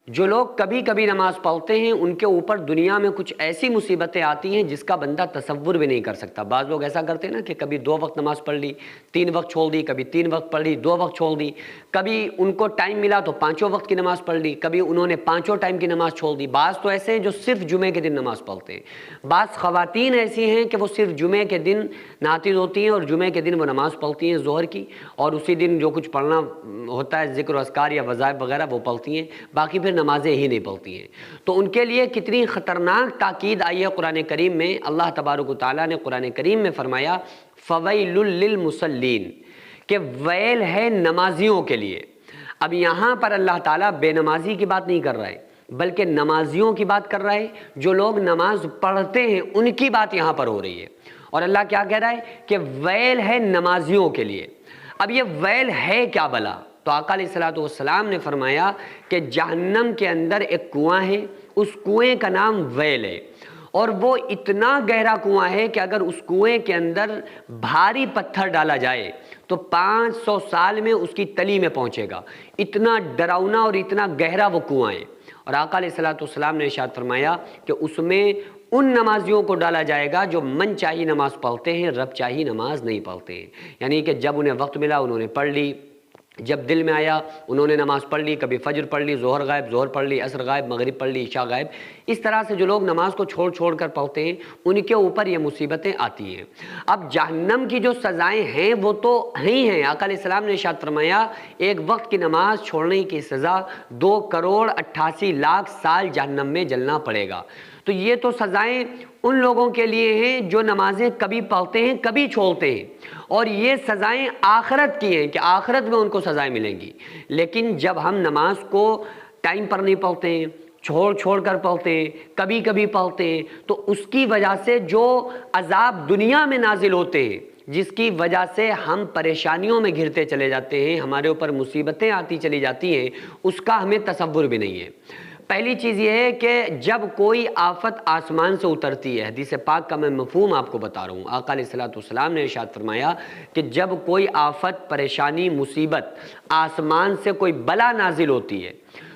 جو لوگ کبھی کبھی نماز پڑھتے ہیں ان کے اوپر دنیا میں کچھ ایسی مصیبتیں آتی ہیں جس کا بندہ تصور بھی نہیں کر سکتا۔ بعض لوگ ایسا کرتے ہیں نا کہ کبھی 2 وقت نماز پڑھ لی، 3 وقت چھوڑ دی، کبھی 3 وقت پڑھ لی، 2 وقت چھوڑ دی، کبھی ان کو ٹائم ملا تو 5 وقت کی نماز پڑھ لی، کبھی انہوں نے 5 ٹائم کی نماز چھوڑ دی۔ بعض تو ایسے ہیں جو صرف جمعے کے دن نماز پڑھتے ہیں۔ بعض خواتین ایسی ہیں کہ وہ صرف جمعے کے دن ناطق ہوتی ہیں اور جمعے کے دن وہ نماز پڑھتی ہیں ظہر کی، اور اسی دن جو کچھ پڑھنا ہوتا ہے ذکر و اذکار یا وظائف وغیرہ وہ پڑھتی ہیں، باقی پھر نمازیں ہی نہیں پڑھتی ہیں۔ تو ان کے لیے کتنی خطرناک تاکید آئی ہے قرآن کریم میں۔ اللہ تبارک و تعالیٰ نے قرآن کریم میں فرمایا فویل للمصلین، کہ ویل ہے نمازیوں کے لیے۔ اب یہاں پر اللہ تعالیٰ بے نمازی کی بات نہیں کر رہا ہے بلکہ نمازیوں کی بات کر رہا ہے، جو لوگ نماز پڑھتے ہیں ان کی بات یہاں پر ہو رہی ہے۔ اور اللہ کیا کہہ رہا ہے کہ ویل ہے نمازیوں کے لیے۔ اب یہ ویل ہے کیا بلا؟ تو آقا علیہ الصلوۃ والسلام نے فرمایا کہ جہنم کے اندر ایک کنواں ہے، اس کنویں کا نام ویل ہے، اور وہ اتنا گہرا کنواں ہے کہ اگر اس کنویں کے اندر بھاری پتھر ڈالا جائے تو 500 سال میں اس کی تلی میں پہنچے گا۔ اتنا ڈراؤنا اور اتنا گہرا وہ کنواں ہے۔ اور آقا علیہ الصلوۃ والسلام نے ارشاد فرمایا کہ اس میں ان نمازیوں کو ڈالا جائے گا جو من چاہی نماز پڑھتے ہیں، رب چاہی نماز نہیں پڑھتے ہیں۔ یعنی کہ جب انہیں وقت ملا انہوں نے پڑھ لی، جب دل میں آیا انہوں نے نماز پڑھ لی، کبھی فجر پڑھ لی، ظہر غائب ظہر پڑھ لی، عصر غائب مغرب پڑھ لی، عشاء غائب۔ اس طرح سے جو لوگ نماز کو چھوڑ چھوڑ کر پڑھتے ہیں ان کے اوپر یہ مصیبتیں آتی ہیں۔ اب جہنم کی جو سزائیں ہیں وہ تو ہیں۔ آقا علیہ السلام نے ارشاد فرمایا ایک وقت کی نماز چھوڑنے کی سزا 2,88,00,000 سال جہنم میں جلنا پڑے گا۔ تو یہ تو سزائیں ان لوگوں کے لیے ہیں جو نمازیں کبھی پڑھتے ہیں کبھی چھوڑتے ہیں، اور یہ سزائیں آخرت کی ہیں کہ آخرت میں ان کو سزائیں ملیں گی۔ لیکن جب ہم نماز کو ٹائم پر نہیں پڑھتے ہیں، چھوڑ چھوڑ کر پڑھتے ہیں، کبھی کبھی پڑھتے ہیں، تو اس کی وجہ سے جو عذاب دنیا میں نازل ہوتے ہیں، جس کی وجہ سے ہم پریشانیوں میں گھرتے چلے جاتے ہیں، ہمارے اوپر مصیبتیں آتی چلی جاتی ہیں، اس کا ہمیں تصور بھی نہیں ہے۔ پہلی چیز یہ ہے کہ جب کوئی آفت آسمان سے اترتی ہے، حدیث پاک کا میں مفہوم آپ کو بتا رہا ہوں۔ آقا علیہ الصلوۃ والسلام نے ارشاد فرمایا کہ جب کوئی آفت، پریشانی، مصیبت آسمان سے کوئی بلا نازل ہوتی ہے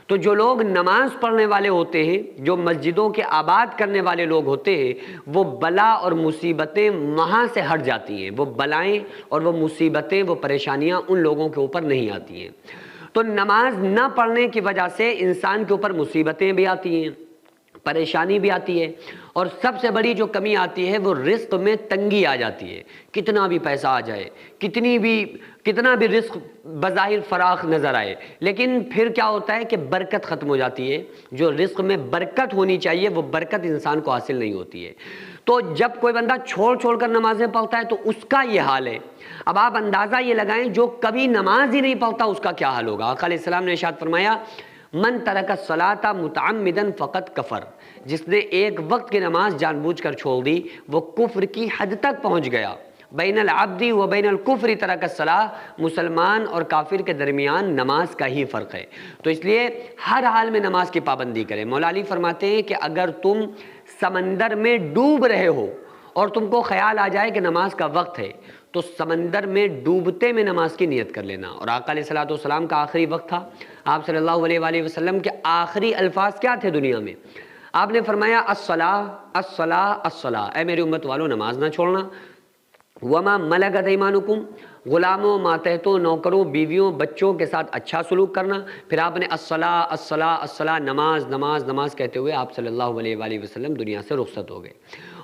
تو جو لوگ نماز پڑھنے والے ہوتے ہیں، جو مسجدوں کے آباد کرنے والے لوگ ہوتے ہیں، وہ بلا اور مصیبتیں وہاں سے ہٹ جاتی ہیں۔ وہ بلائیں اور وہ مصیبتیں، وہ پریشانیاں ان لوگوں کے اوپر نہیں آتی ہیں۔ تو نماز نہ پڑھنے کی وجہ سے انسان کے اوپر مصیبتیں بھی آتی ہیں، پریشانی بھی آتی ہے، اور سب سے بڑی جو کمی آتی ہے وہ رزق میں تنگی آ جاتی ہے۔ کتنا بھی پیسہ آ جائے، کتنا بھی رزق بظاہر فراخ نظر آئے، لیکن پھر کیا ہوتا ہے کہ برکت ختم ہو جاتی ہے۔ جو رزق میں برکت ہونی چاہیے وہ برکت انسان کو حاصل نہیں ہوتی ہے۔ تو جب کوئی بندہ چھوڑ چھوڑ کر نمازیں پڑھتا ہے تو اس کا یہ حال ہے۔ اب آپ اندازہ یہ لگائیں جو کبھی نماز ہی نہیں پڑھتا اس کا کیا حال ہوگا۔ آقا علیہ السلام نے ارشاد فرمایا من ترک الصلاۃ متعمدا فقط کفر، جس نے ایک وقت کی نماز جان بوجھ کر چھوڑ دی وہ کفر کی حد تک پہنچ گیا۔ بین العبد و بین الکفر ترک الصلاۃ، مسلمان اور کافر کے درمیان نماز کا ہی فرق ہے۔ تو اس لیے ہر حال میں نماز کی پابندی کریں۔ مولا علی فرماتے ہیں کہ اگر تم سمندر میں ڈوب رہے ہو اور تم کو خیال آ جائے کہ نماز کا وقت ہے تو سمندر میں ڈوبتے میں نماز کی نیت کر لینا۔ اور آقا علیہ الصلوۃ والسلام کا آخری وقت تھا، آپ صلی اللہ علیہ وآلہ وسلم کے آخری الفاظ کیا تھے دنیا میں؟ آپ نے فرمایا الصلاۃ الصلاۃ الصلاۃ، اے میری امت والو نماز نہ چھوڑنا۔ وما ملکت ایمانکم، غلاموں، ماتحتوں، نوکروں، بیویوں، بچوں کے ساتھ اچھا سلوک کرنا۔ پھر آپ نے الصلاۃ الصلاۃ الصلاۃ، نماز نماز نماز کہتے ہوئے آپ صلی اللہ علیہ وآلہ وسلم دنیا سے رخصت ہو گئے۔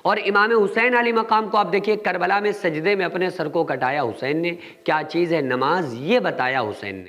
اور امام حسین علی مقام کو آپ دیکھیے، کربلا میں سجدے میں اپنے سر کو کٹایا حسین نے، کیا چیز ہے نماز یہ بتایا حسین نے۔